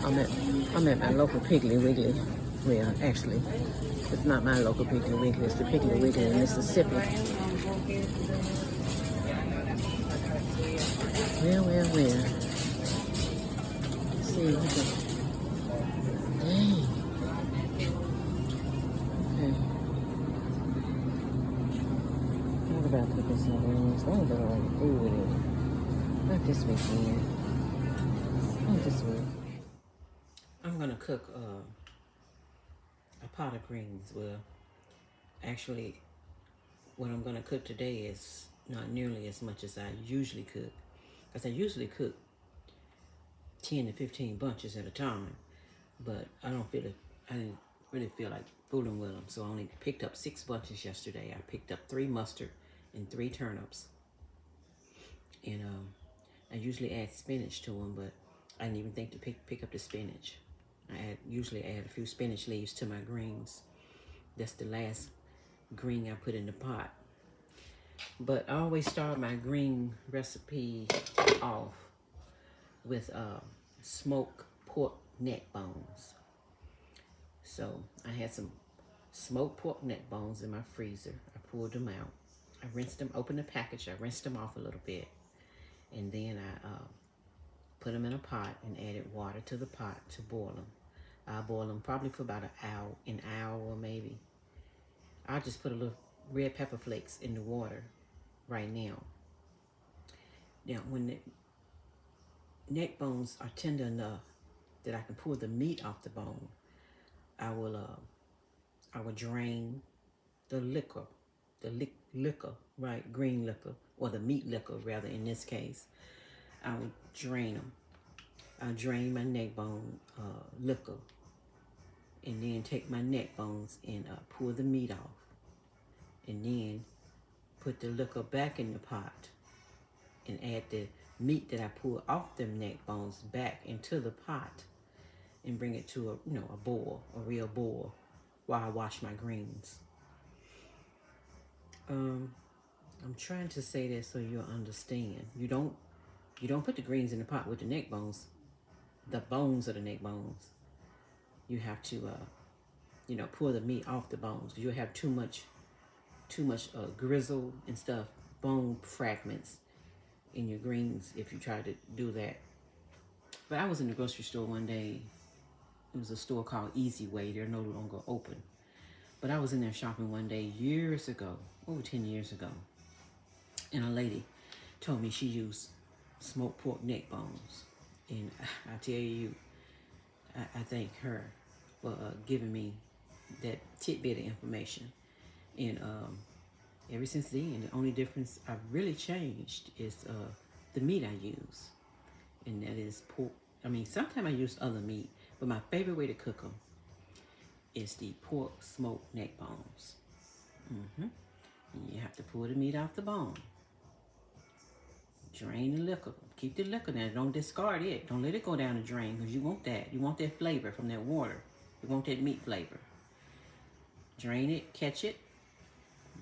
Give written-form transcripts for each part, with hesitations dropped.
I'm at my local Piggly Wiggly. Well, actually, it's not my local Piggly Wiggly. It's the Piggly Wiggly in Mississippi. Well. Let's see. Dang. Okay. What about cooking some greens? I don't know any food with it. Not this weekend. Not this week. I'm gonna cook a pot of greens. Well, actually, what I'm gonna cook today is not nearly as much as I usually cook, because I usually cook 10 to 15 bunches at a time, but I didn't really feel like fooling with them, so I only picked up 6 bunches yesterday. I picked up 3 mustard and 3 turnips, and I usually add spinach to them, but I didn't even think to pick up the spinach. I usually add a few spinach leaves to my greens. That's the last green I put in the pot. But I always start my green recipe off with smoked pork neck bones. So I had some smoked pork neck bones in my freezer. I pulled them out. I rinsed them, opened the package, I rinsed them off a little bit. And then I put them in a pot and added water to the pot to boil them. I boil them probably for about an hour maybe. I'll just put a little red pepper flakes in the water right now. Now, when the neck bones are tender enough that I can pull the meat off the bone, I will drain the liquor, right, green liquor, or the meat liquor rather in this case. I will drain them. I'll drain my neck bone liquor, and then take my neck bones and pull the meat off, and then put the liquor back in the pot and add the meat that I pulled off them neck bones back into the pot and bring it to a boil, a real boil, while I wash my greens. I'm trying to say this so you'll understand. You don't put the greens in the pot with the neck bones, the bones of the neck bones. You have to pull the meat off the bones. You'll have too much grizzle and stuff, bone fragments in your greens if you try to do that. But I was in the grocery store one day. It was a store called Easy Way. They're no longer open. But I was in there shopping one day years ago, over 10 years ago. And a lady told me she used smoked pork neck bones. And I tell you, I thank her for giving me that tidbit of information. And ever since then, the only difference I've really changed is the meat I use. And that is pork. I mean, sometimes I use other meat, but my favorite way to cook them is the pork smoked neck bones. And you have to pull the meat off the bone. Drain the liquor. Keep the liquor now. Don't discard it. Don't let it go down the drain, because you want that. You want that flavor from that water. You want that meat flavor. Drain it, catch it.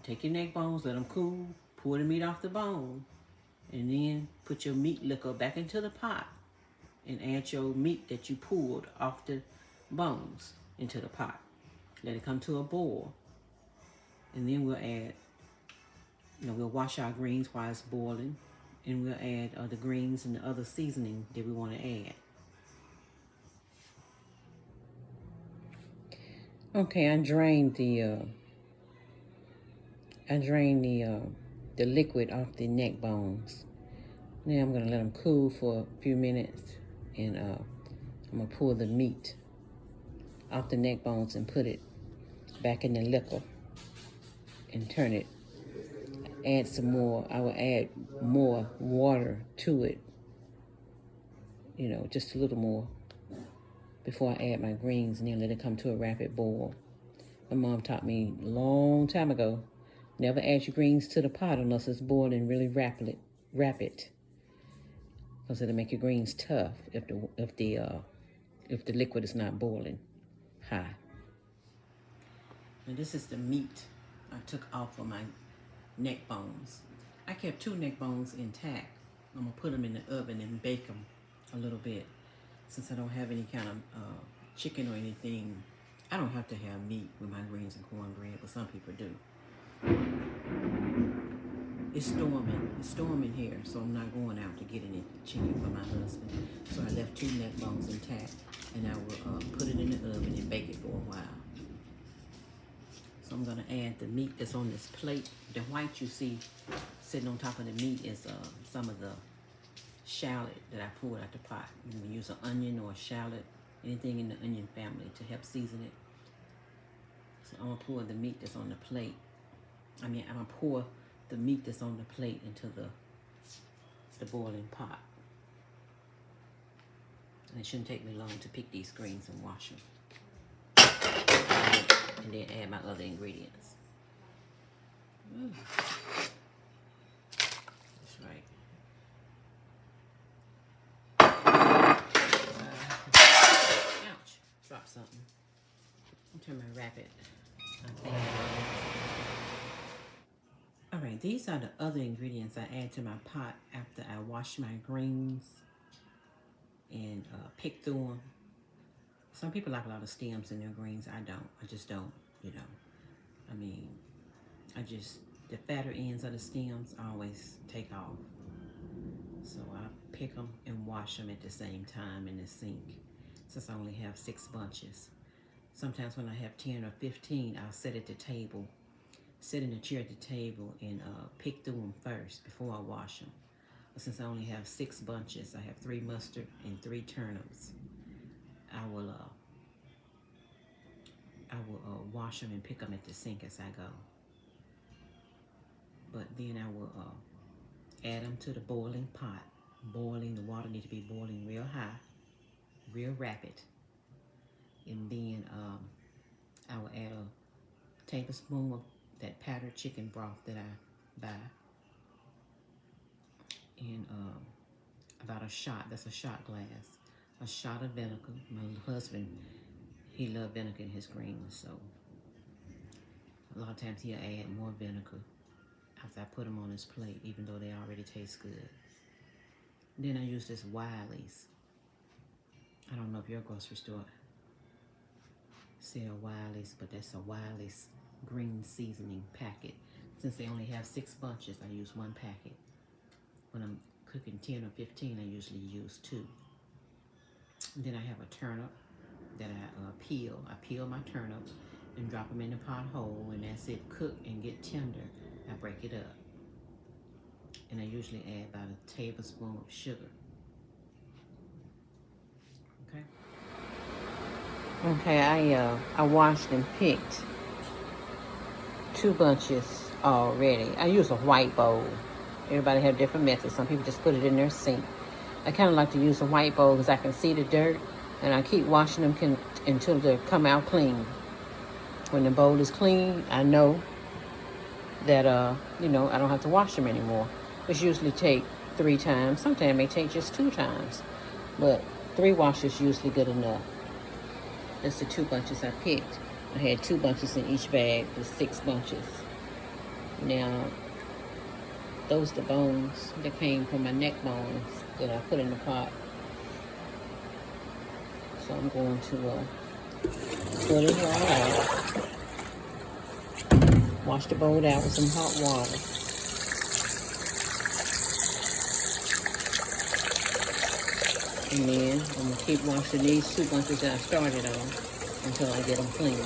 Take your neck bones, let them cool. Pull the meat off the bone. And then put your meat liquor back into the pot. And add your meat that you pulled off the bones into the pot. Let it come to a boil. And then we'll add, we'll wash our greens while it's boiling. And we'll add the greens and the other seasoning that we want to add. Okay, I drained the liquid off the neck bones. Now I'm gonna let them cool for a few minutes, and I'm gonna pull the meat off the neck bones and put it back in the liquor and turn it. Add some more. I will add more water to it, just a little more before I add my greens, and then let it come to a rapid boil. My mom taught me a long time ago, never add your greens to the pot unless it's boiling really rapid, because it'll make your greens tough if the liquid is not boiling high. And this is the meat I took off of my neck bones. I kept 2 neck bones intact. I'm gonna put them in the oven and bake them a little bit. since I don't have any kind of chicken or anything, I don't have to have meat with my greens and cornbread, but some people do. It's storming here, so I'm not going out to get any chicken for my husband. So I left 2 neck bones intact, and I will put it in the oven and bake it for a while. So I'm gonna add the meat that's on this plate. The white you see sitting on top of the meat is some of the shallot that I pulled out the pot. You can use an onion or a shallot, anything in the onion family to help season it. So I'm gonna pour the meat that's on the plate. I'm gonna pour the meat that's on the plate into the boiling pot. And it shouldn't take me long to pick these greens and wash them. And then add my other ingredients. That's right. Ouch, dropped something. I'm turn my rapid. All right, these are the other ingredients I add to my pot after I wash my greens and pick through them. Some people like a lot of stems in their greens. I don't. I just don't, you know. I mean, the fatter ends of the stems I always take off. So I pick them and wash them at the same time in the sink, since I only have 6 bunches. Sometimes when I have 10 or 15, I'll sit at the table, sit in the chair at the table and pick through them first before I wash them. But since I only have 6 bunches, I have 3 mustard and 3 turnips. I will wash them and pick them at the sink as I go. But then I will add them to the boiling pot. Boiling, the water needs to be boiling real high, real rapid. And then I will add a tablespoon of that powdered chicken broth that I buy. And about a shot, that's a shot glass. A shot of vinegar. My husband, he loves vinegar in his greens, so a lot of times he'll add more vinegar after I put them on his plate, even though they already taste good. Then I use this Wiley's. I don't know if your grocery store sell Wiley's, but that's a Wiley's green seasoning packet. Since they only have 6 bunches, I use 1 packet. When I'm cooking 10 or 15, I usually use 2. And then I have a turnip that I peel. I peel my turnip and drop them in the pot whole, and that's it. Cook and get tender. I break it up. And I usually add about a tablespoon of sugar. Okay? Okay, I washed and picked 2 bunches already. I use a white bowl. Everybody have different methods. Some people just put it in their sink. I kind of like to use a white bowl because I can see the dirt, and I keep washing them until they come out clean. When the bowl is clean, I know that, you know, I don't have to wash them anymore. Which usually take 3 times. Sometimes it may take just 2 times. But 3 washes is usually good enough. That's the 2 bunches I picked. I had 2 bunches in each bag with 6 bunches. Now, those are the bones that came from my neck bones that I put in the pot. So I'm going to pull it all out. Wash the bowl out with some hot water. And then I'm going to keep washing these 2 bunches that I started on until I get them clean.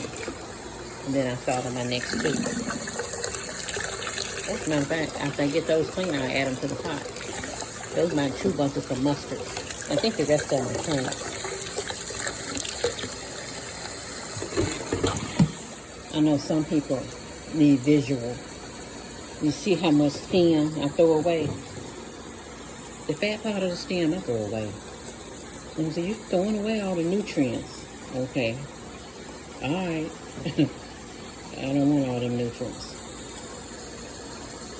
And then I start on my next 2. As a matter of fact, after I get those clean, I add them to the pot. Those are my 2 bunches of mustard. I think the rest of them are clean. I know some people need visual. You see how much stem I throw away? The fat part of the stem I throw away. And so you're throwing away all the nutrients. Okay. All right. I don't want all them nutrients.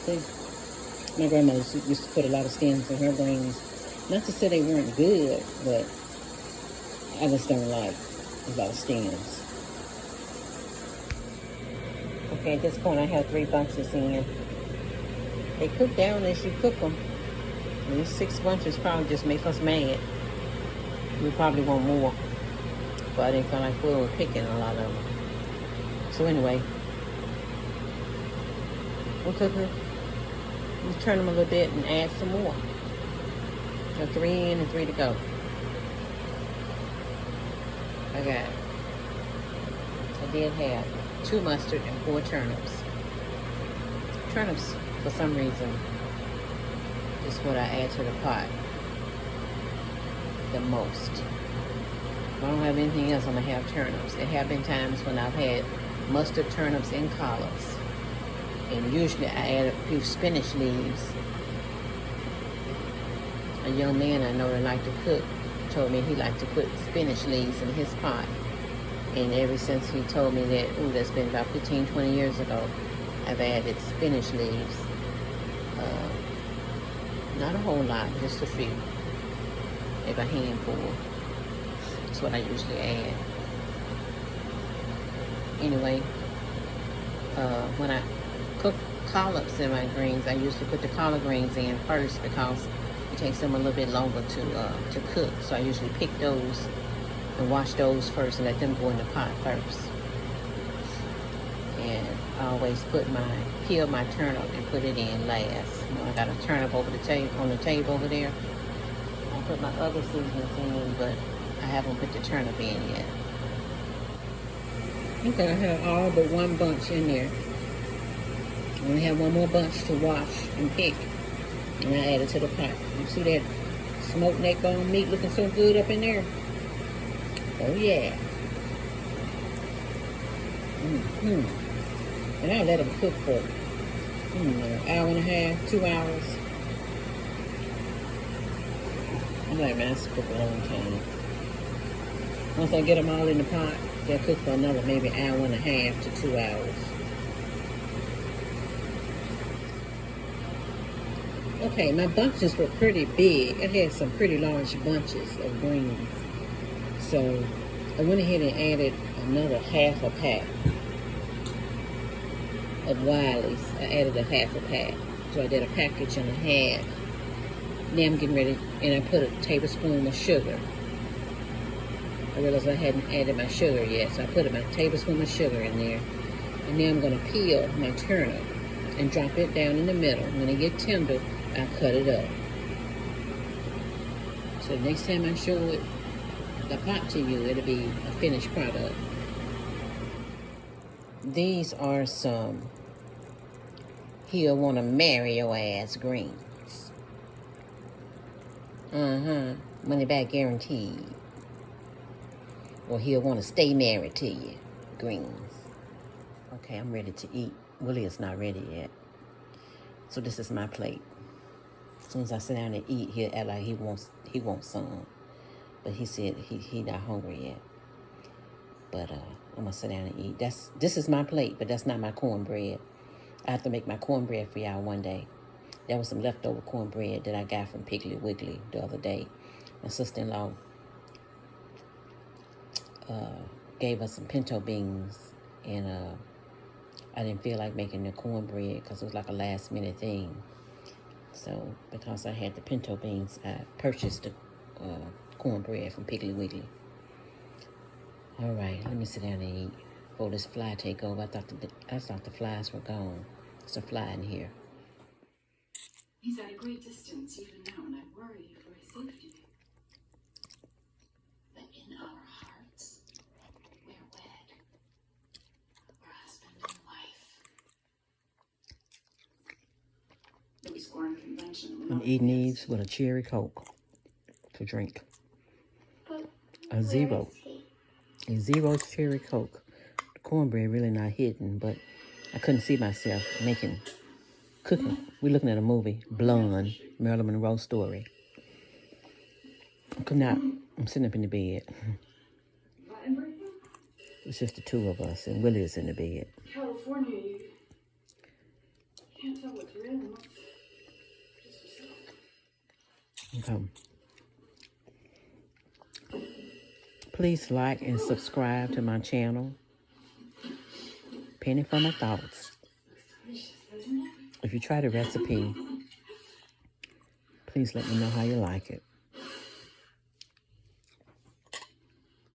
See? My grandmother used to put a lot of stems in her greens. Not to say they weren't good, but I just don't like a lot of stems. Okay, at this point I have 3 bunches in. They cook down as you cook them. And these 6 bunches probably just make us mad. We probably want more, but I didn't feel like we were picking a lot of them. So anyway, we'll cook them. We turn them a little bit and add some more. So 3 in and 3 to go. Okay. I did have 2 mustard and 4 turnips. Turnips, for some reason, is what I add to the pot the most. If I don't have anything else, I'm gonna have turnips. There have been times when I've had mustard, turnips, and collards. And usually I add a few spinach leaves. A young man I know that liked to cook told me he liked to put spinach leaves in his pot. And ever since he told me that, that's been about 15, 20 years ago, I've added spinach leaves. Not a whole lot, just a few. Maybe a handful. That's what I usually add. Anyway, when I cook collards in my greens, I usually put the collard greens in first because it takes them a little bit longer to cook. So I usually pick those and wash those first and let them go in the pot first. And I always peel my turnip and put it in last. You know, I got a turnip over the table, on the table over there. I put my other seasonings in, but I haven't put the turnip in yet. I think I have all but 1 bunch in there. I only have 1 more bunch to wash and pick. And I add it to the pot. You see that smoked neck bone meat looking so good up in there? Oh yeah. And I'll let them cook for an hour and a half, 2 hours. I'm like, man, that's cook a long time. Once I get them all in the pot, they'll cook for another maybe hour and a half to 2 hours. Okay, my bunches were pretty big. I had some pretty large bunches of greens. So I went ahead and added another half a pack of Wiley's. I added a half a pack. So I did a package and a half. Now I'm getting ready, and I put a tablespoon of sugar. I realized I hadn't added my sugar yet, so I put my tablespoon of sugar in there. And now I'm going to peel my turnip and drop it down in the middle. When it gets tender, I cut it up. So next time I show it, the pot to you, it'll be a finished product. These are some he'll want to marry your ass greens. Money back guaranteed. Or he'll want to stay married to you greens. Okay, I'm ready to eat. Willie is not ready yet. So this is my plate. As soon as I sit down and eat, he'll act like he wants some. But he said he not hungry yet. But I'm gonna sit down and eat. This is my plate, but that's not my cornbread. I have to make my cornbread for y'all one day. There was some leftover cornbread that I got from Piggly Wiggly the other day. My sister-in-law gave us some pinto beans, and I didn't feel like making the cornbread because it was like a last-minute thing. So because I had the pinto beans, I purchased the cornbread from Piggly Wiggly. All right, let me sit down and eat before this fly take over. I thought the flies were gone. There's a fly in here. He's at a great distance even now, and I worry for his safety. But in our hearts, we're wed. We're husband and wife. We scorn convention. I'm eating these with a cherry Coke to drink. A zero cherry Coke. The cornbread really not hidden, but I couldn't see myself cooking. We're looking at a movie, Blonde, Marilyn Monroe story. I could not. I'm sitting up in the bed. It's just the 2 of us, and Willie is in the bed. California, you can't tell what's real and what's just a show. Okay. Please like and subscribe to my channel. Penny for my thoughts. If you try the recipe, please let me know how you like it.